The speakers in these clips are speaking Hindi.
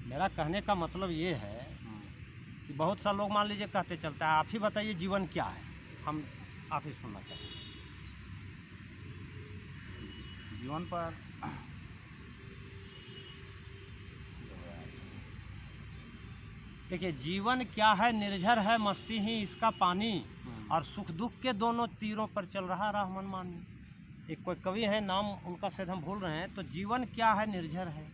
मेरा कहने का मतलब ये है कि बहुत सा लोग मान लीजिए कहते चलता है, आप ही बताइए जीवन क्या है, हम आप ही सुनना चाहते हैं। जीवन पर देखिए, जीवन क्या है, निर्झर है मस्ती ही इसका पानी, और सुख दुख के दोनों तीरों पर चल रहा राह मनमानी। एक कोई कवि है, नाम उनका शायद हम भूल रहे हैं। तो जीवन क्या है, निर्झर है,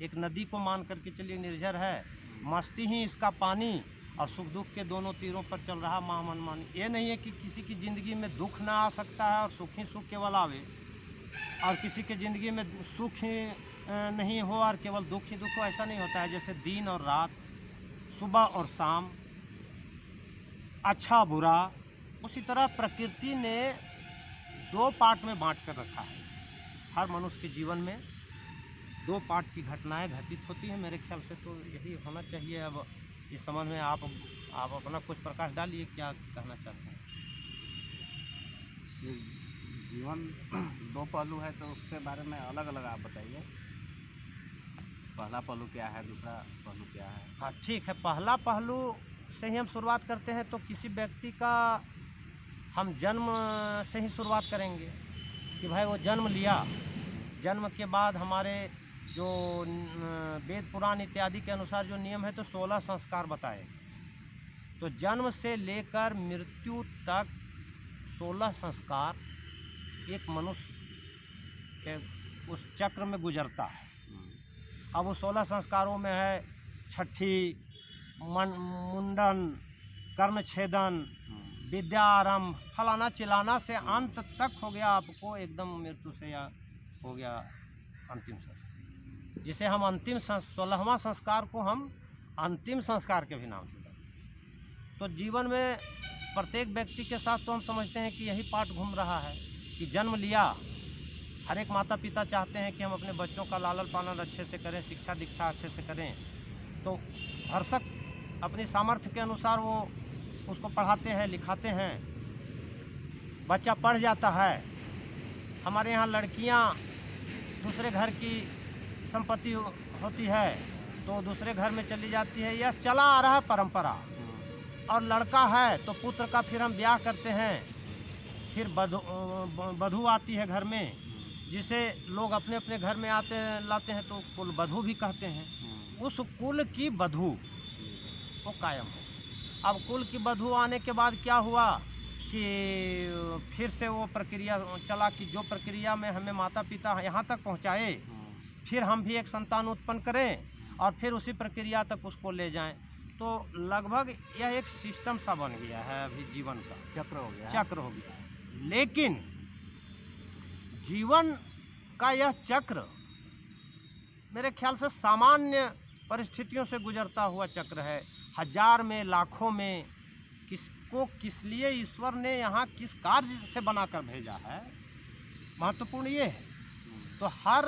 एक नदी को मान करके चलिए निर्झर है, मस्ती ही इसका पानी, और सुख दुख के दोनों तीरों पर चल रहा माह मनमानी। ये नहीं है कि किसी की ज़िंदगी में दुख ना आ सकता है और सुख ही सुख केवल आवे, और किसी की ज़िंदगी में सुख ही नहीं हो और केवल दुख ही दुख हो, ऐसा नहीं होता है। जैसे दिन और रात, सुबह और शाम, अच्छा बुरा, उसी तरह प्रकृति ने दो पार्ट में बांट कर रखा है। हर मनुष्य के जीवन में दो पार्ट की घटनाएं घटित होती हैं। मेरे ख्याल से तो यही होना चाहिए। अब इस संबंध में आप अपना कुछ प्रकाश डालिए, क्या कहना चाहते हैं? जीवन दो पहलू है, तो उसके बारे में अलग अलग आप बताइए। पहला पहलू क्या है, दूसरा पहलू क्या है? हाँ ठीक है, पहला पहलू से ही हम शुरुआत करते हैं। तो किसी व्यक्ति का हम जन्म से ही शुरुआत करेंगे कि भाई वो जन्म लिया, जन्म के बाद हमारे जो वेद पुराण इत्यादि के अनुसार जो नियम है, तो 16 संस्कार बताए। तो जन्म से लेकर मृत्यु तक 16 संस्कार एक मनुष्य के उस चक्र में गुजरता है। अब वो 16 संस्कारों में है छठी, मुंडन, कर्मछेदन, विद्या आरंभ, फलाना चिलाना से अंत तक हो गया आपको एकदम मृत्यु से, या हो गया अंतिम संस्कार, जिसे हम अंतिम 16वां संस्कार को हम अंतिम संस्कार के भी नाम से जानते हैं। तो जीवन में प्रत्येक व्यक्ति के साथ तो हम समझते हैं कि यही पाठ घूम रहा है कि जन्म लिया। हर एक माता पिता चाहते हैं कि हम अपने बच्चों का लालन पालन अच्छे से करें, शिक्षा दीक्षा अच्छे से करें। तो भरसक अपनी सामर्थ्य के अनुसार वो उसको पढ़ाते हैं, लिखाते हैं, बच्चा पढ़ जाता है। हमारे यहाँ लड़कियाँ दूसरे घर की संपत्ति होती है तो दूसरे घर में चली जाती है, यह चला आ रहा है परंपरा। और लड़का है तो पुत्र का फिर हम ब्याह करते हैं, फिर बधू आती है घर में, जिसे लोग अपने अपने घर में लाते हैं, तो कुल बधू भी कहते हैं। उस कुल की बधू वो कायम है। अब कुल की बधू आने के बाद क्या हुआ कि फिर से वो प्रक्रिया चला कि जो प्रक्रिया में हमें माता पिता यहाँ तक पहुँचाए, फिर हम भी एक संतान उत्पन्न करें और फिर उसी प्रक्रिया तक उसको ले जाएं। तो लगभग यह एक सिस्टम सा बन गया है, अभी जीवन का चक्र हो गया है। लेकिन जीवन का यह चक्र मेरे ख्याल से सामान्य परिस्थितियों से गुजरता हुआ चक्र है। हजार में, लाखों में, किसको किस लिए ईश्वर ने यहाँ किस कार्य से बनाकर भेजा है, महत्वपूर्ण ये है। तो हर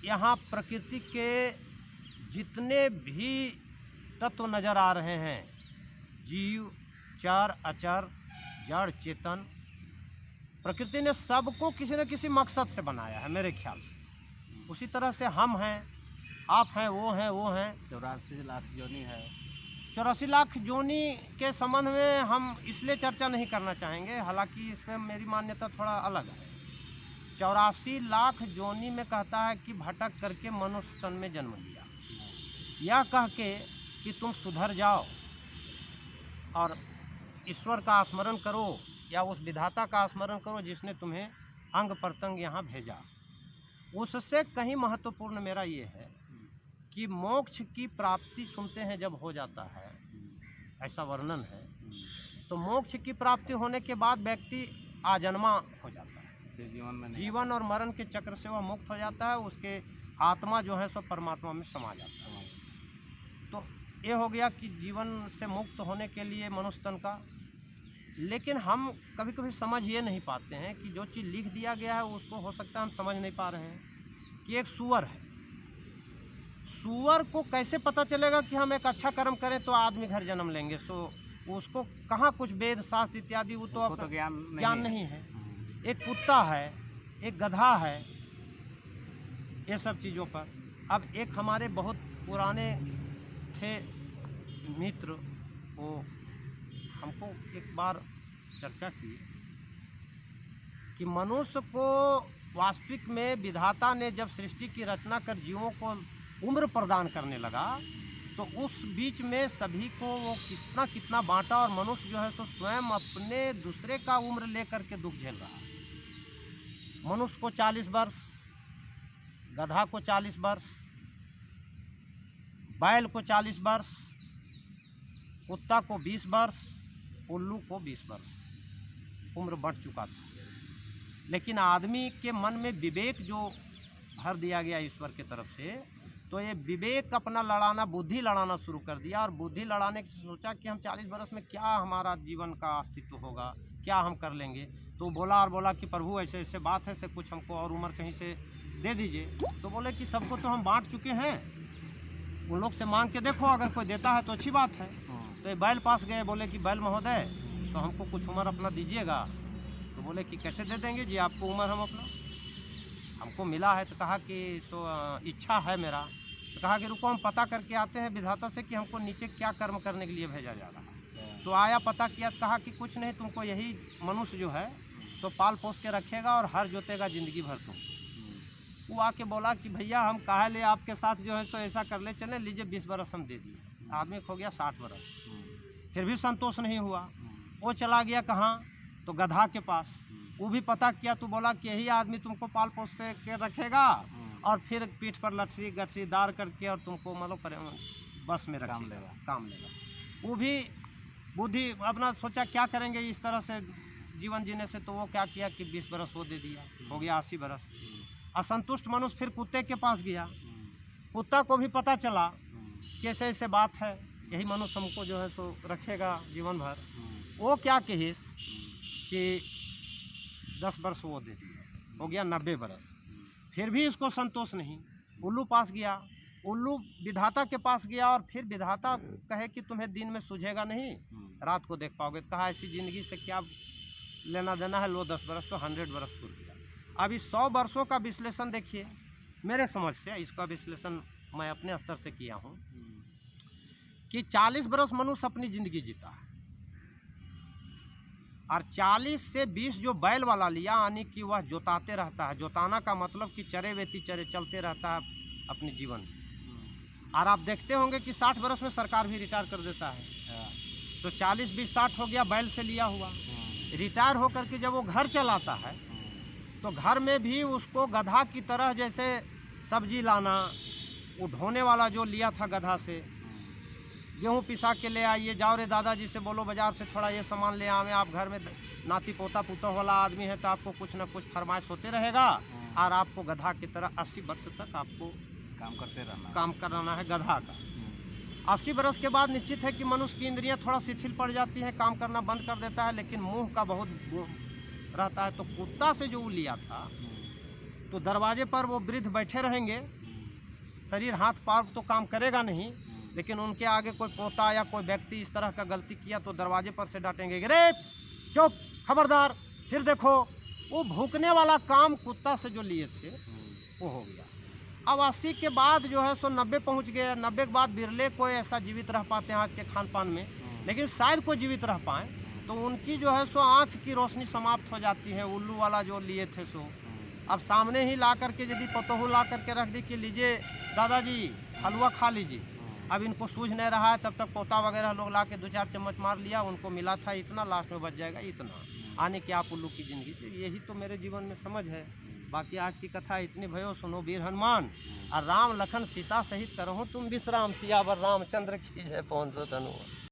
यहाँ प्रकृति के जितने भी तत्व नज़र आ रहे हैं, जीव, चर, अचर, जड़, चेतन, प्रकृति ने सबको किसी न किसी मकसद से बनाया है मेरे ख्याल से। उसी तरह से हम हैं, आप हैं, वो हैं, वो हैं। 84 लाख योनि है। 84 लाख योनि के संबंध में हम इसलिए चर्चा नहीं करना चाहेंगे, हालांकि इसमें मेरी मान्यता थोड़ा अलग है। 84 लाख योनि में कहता है कि भटक करके मनुष्य तन में जन्म लिया, यह कह के कि तुम सुधर जाओ और ईश्वर का स्मरण करो या उस विधाता का स्मरण करो जिसने तुम्हें अंग प्रत्यंग यहाँ भेजा। उससे कहीं महत्वपूर्ण मेरा ये है कि मोक्ष की प्राप्ति सुनते हैं जब हो जाता है, ऐसा वर्णन है, तो मोक्ष की प्राप्ति होने के बाद व्यक्ति आजन्मा हो जाता है। जीवन और मरण के चक्र से वह मुक्त हो जाता है, उसके आत्मा जो है सो परमात्मा में समा जाता है। तो ये हो गया कि जीवन से मुक्त होने के लिए मनुष्य तन का। लेकिन हम कभी कभी समझ ये नहीं पाते हैं कि जो चीज़ लिख दिया गया है उसको हो सकता है हम समझ नहीं पा रहे हैं। कि एक सूअर है, सूअर को कैसे पता चलेगा कि हम एक अच्छा कर्म करें तो आदमी घर जन्म लेंगे? सो उसको कहाँ कुछ वेद शास्त्र इत्यादि वो तो ज्ञान नहीं है। एक कुत्ता है, एक गधा है, ये सब चीज़ों पर। अब एक हमारे बहुत पुराने थे मित्र, वो हमको एक बार चर्चा की कि मनुष्य को वास्तविक में विधाता ने जब सृष्टि की रचना कर जीवों को उम्र प्रदान करने लगा, तो उस बीच में सभी को वो कितना कितना बांटा, और मनुष्य जो है सो स्वयं अपने दूसरे का उम्र लेकर के दुख झेल रहा है। मनुष्य को 40 वर्ष, गधा को 40 वर्ष, बैल को 40 वर्ष, कुत्ता को 20 वर्ष, उल्लू को 20 वर्ष उम्र बढ़ चुका था। लेकिन आदमी के मन में विवेक जो भर दिया गया ईश्वर की तरफ से, तो ये विवेक अपना लड़ाना, बुद्धि लड़ाना शुरू कर दिया, और बुद्धि लड़ाने की सोचा कि हम 40 वर्ष में क्या हमारा जीवन का अस्तित्व होगा, क्या हम कर लेंगे। तो बोला कि प्रभु ऐसे ऐसे बात है, से कुछ हमको और उम्र कहीं से दे दीजिए। तो बोले कि सबको तो हम बांट चुके हैं, उन लोग से मांग के देखो, अगर कोई देता है तो अच्छी बात है। तो ये बैल पास गए, बोले कि बैल महोदय, तो हमको कुछ उम्र अपना दीजिएगा। तो बोले कि कैसे दे देंगे जी आपको उम्र, हम अपना हमको मिला है। तो कहा कि सो इच्छा है मेरा। तो कहा कि रुको हम पता करके आते हैं विधाता से कि हमको नीचे क्या कर्म करने के लिए भेजा जा रहा है। तो आया, पता किया, तो कहा कि कुछ नहीं, तुमको यही मनुष्य जो है सो पाल पोस के रखेगा और हर जोतेगा ज़िंदगी भर तुम। वो आके बोला कि भैया हम काहे ले आपके साथ जो है सो ऐसा कर ले चले, लीजिए 20 बरस हम दे दिए। आदमी खो गया 60 बरस, फिर भी संतोष नहीं हुआ। वो चला गया कहाँ, तो गधा के पास। वो भी पता किया, तो बोला कि यही आदमी तुमको पाल पोस के रखेगा और फिर पीठ पर लठरी गठरी दार करके और तुमको मतलब बस में रखेगा, काम लेगा। वो भी बुद्धि अपना सोचा क्या करेंगे इस तरह से जीवन जीने से। तो वो क्या किया कि 20 बरस वो दे दिया, हो गया 80 बरस। असंतुष्ट मनुष्य फिर कुत्ते के पास गया। कुत्ता को भी पता चला कि ऐसे ऐसे बात है, यही मनुष्य हमको जो है सो रखेगा जीवन भर। वो क्या कहिस कि 10 वर्ष वो दे दिया, हो गया 90 बरस। फिर भी इसको संतोष नहीं। उल्लू पास गया, उल्लू विधाता के पास गया, और फिर विधाता कहे कि तुम्हें दिन में सूझेगा नहीं, रात को देख पाओगे। तो कहा ऐसी ज़िंदगी से क्या लेना देना है, लो 10 बरस, तो 100 बरस पूर गया। अभी 100 वर्षों का विश्लेषण देखिए मेरे समझ से, इसका विश्लेषण मैं अपने स्तर से किया हूँ कि 40 बरस मनुष्य अपनी ज़िंदगी जीता है, और 40 से 20 जो बैल वाला लिया, यानी कि वह जोताते रहता है। जोताना का मतलब कि चरे वेती चरे चलते रहता है अपने जीवन में। और आप देखते होंगे कि 60 बरस में सरकार भी रिटायर कर देता है। तो 40 20 60 हो गया बैल से लिया हुआ। रिटायर होकर के जब वो घर चलाता है, तो घर में भी उसको गधा की तरह जैसे सब्जी लाना, वो ढोने वाला जो लिया था गधा से, गेहूँ पिसा के ले आइए, जाओ रे दादाजी से बोलो बाजार से थोड़ा ये सामान ले आवे। आप घर में नाती पोता पुता वाला आदमी है, तो आपको कुछ ना कुछ फरमाइश होते रहेगा, और आपको गधा की तरह 80 वर्ष तक आपको काम कराना है गधा का। 80 बरस के बाद निश्चित है कि मनुष्य की इंद्रियां थोड़ा शिथिल पड़ जाती हैं, काम करना बंद कर देता है, लेकिन मुंह का बहुत रहता है। तो कुत्ता से जो वो लिया था, तो दरवाजे पर वो वृद्ध बैठे रहेंगे, शरीर हाथ पार तो काम करेगा नहीं, लेकिन उनके आगे कोई पोता या कोई व्यक्ति इस तरह का गलती किया तो दरवाजे पर से डांटेंगे, रे चुप, खबरदार, फिर देखो। वो भूकने वाला काम कुत्ता से जो लिए थे वो हो गया। अब 80 के बाद जो है सो 90 पहुंच गए। 90 के बाद बिरले कोई ऐसा जीवित रह पाते हैं आज के खान पान में, लेकिन शायद कोई जीवित रह पाए। तो उनकी जो है सो आँख की रोशनी समाप्त हो जाती है। उल्लू वाला जो लिए थे सो अब सामने ही ला करके यदि पतोहू ला करके रख दी कि लीजिए दादाजी हलवा खा लीजिए, अब इनको सूझ नहीं रहा है, तब तक पोता वगैरह लोग ला के 2-4 चम्मच मार लिया, उनको मिला था इतना, लास्ट में बच जाएगा इतना, आने के आप उल्लू की ज़िंदगी से। यही तो मेरे जीवन में समझ है। बाकी आज की कथा इतनी भयो सुनो वीर हनुमान, और राम लखन सीता सहित करहूँ तुम विश्राम, सियावर रामचंद्र की जय। 500 धनुआ।